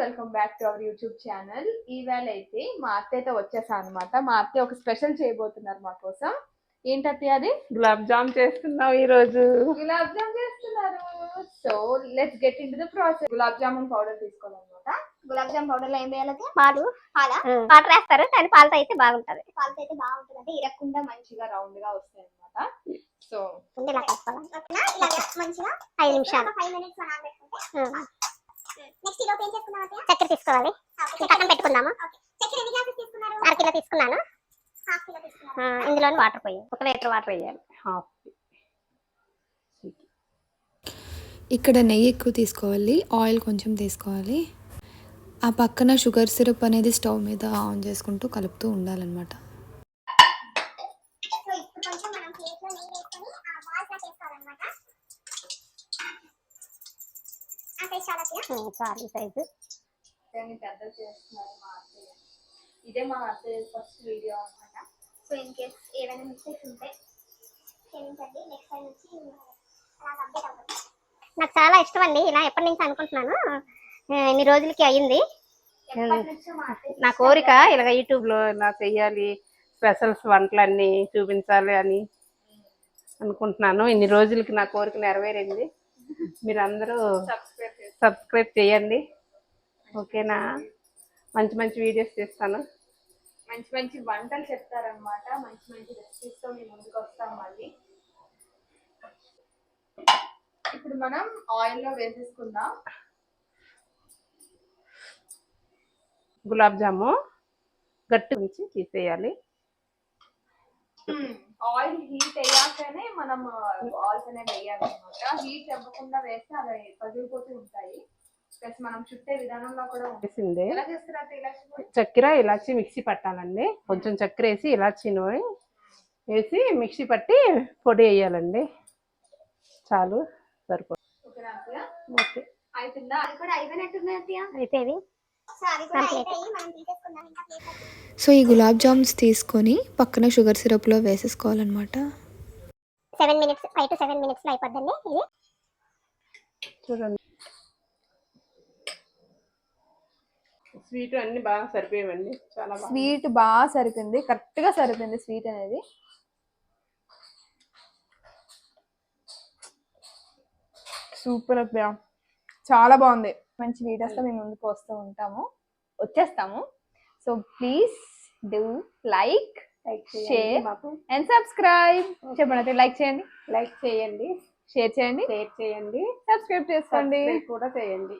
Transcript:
Welcome back to our YouTube channel. ఈవేళ అయితే మా అత్తయ్యతో వచ్చేసా అనమాట. మా అత్తయ్య ఒక స్పెషల్ చేయబోతున్నారు మా కోసం. ఏంటత్తయ్య అది? గులాబ్ జామ్ చేస్తున్నావు ఈ రోజు. గులాబ్ జామ్ చేస్తున్నారు. So let's get in to the process. Gulab jamun powder తీసుకోవాలన్నమాట. గులాబ్ జామ్ పౌడర్ లో ఏం వేయాలి? వాటర్ వేస్తారు, కానీ పాలతో అయితే బాగుంటది. పాలతో అయితే బాగుంటది అంటే ఇరక్కుండా మంచిగా రౌండ్ గా వస్తాయి అనమాట. సో ఇలా కలుపుకోవాలి మంచిగా 5 నిమిషాలు 5 మినిట్స్ నానబెట్టుకుంటే. నెక్స్ట్ ఈలోపు ఏం చేసుకుందాం? చక్కెర తీసుకోవాలి. పక్కన పెట్టుకుందాము. చక్కెర ఎన్ని గ్లాసెస్ తీసుకున్నారు? 1/2 కిలో తీసుకున్నాను. 1/2 కిలో తీసుకున్నాను. ఇందులో వాటర్ పోయి 1 లీటర్ వాటర్ వేయాలి. ఇక్కడ నెయ్యి ఎక్కువ తీసుకోవాలి, ఆయిల్ కొంచెం తీసుకోవాలి. ఆ పక్కన షుగర్ సిరప్ అనేది స్టవ్ మీద ఆన్ చేసుకుంటూ కలుపుతూ ఉండాలన్నమాట. సైజు పెద్దలు చేస్తున్నారు మా అత్తయ్య. ఇదే మా అత్తయ్య ఫస్ట్ వీడియో అనమాట. సో ఇన్ కేస్ ఏమైనా మిస్టేక్స్ ఉంటే క్షమించండి. నెక్స్ట్ టైం నుంచి అలా అప్డేట్ అవుతుంది. నాకు చాలా ఇష్టం అండి, ఇలా ఎప్పటి నుంచి అనుకుంటున్నాను. ఇన్ని రోజులకి అయ్యింది నా కోరిక. ఇలా యూట్యూబ్ లో ఇలా చెయ్యాలి, స్పెషల్స్ వంటలన్నీ చూపించాలి అని అనుకుంటున్నాను. ఇన్ని రోజులకి నా కోరిక నెరవేరింది. మీరు అందరూ సబ్స్క్రైబ్ చేయండి, ఓకేనా? మంచి మంచి వీడియోస్ చేస్తాను. మంచి మంచి వంటలు చెప్తారనమాట. మంచి మంచి రెసిపీస్ తో మేము ముందుకు వస్తాం. మళ్ళీ ఇప్పుడు మనం ఆయిల్ లో వేసేసుకుందాం. గులాబ్ జాము గట్టి నుంచి తీసేయాలి. ఆయిల్ హీట్ అయ్యాకనే మనం ఆయిల్స్ అనేవి వేయాలన్నమాట. హీట్ అవ్వకుండా వేస్తే అవి పగిలిపోతూ ఉంటాయి. ప్లస్ మనం చుట్టే విధానంలో కూడా ఉంటుంది. ఎలా చేస్తారు? చక్కెర ఇలాచి మిక్సీ పట్టాలండి. కొంచెం చక్కెర వేసి ఇలాచీని వేసి మిక్సీ పట్టి పొడి వేయాలండి. చాలు, సరిపోతుంది. ఓకే, అయిపోయిందా? అది కూడా అయిపోయినట్టున్నది. అయిపోయింది. సో ఈ గులాబ్ జామ్స్ తీసుకొని పక్కన షుగర్ సిరప్లో వేసేసుకోవాలన్నమాట. 5 to 7 minutes లో అయిపోద్దండి ఇది. చూడండి, స్వీట్ అన్ని బాగా సరిపోయావండి. చాలా స్వీట్ బాగా సరిపోయింది, కరెక్ట్ గా సరిపోయింది స్వీట్ అనేది. సూపర్ అబ్బా, చాలా బాగుంది. మంచి వీడియోస్తో మేము ముందుకు వచ్చేస్తాము. So please do like, share and subscribe. చెప్పండి, లైక్ చేయండి, షేర్ చేయండి, సబ్స్క్రైబ్ చేసుకోండి కూడా చేయండి.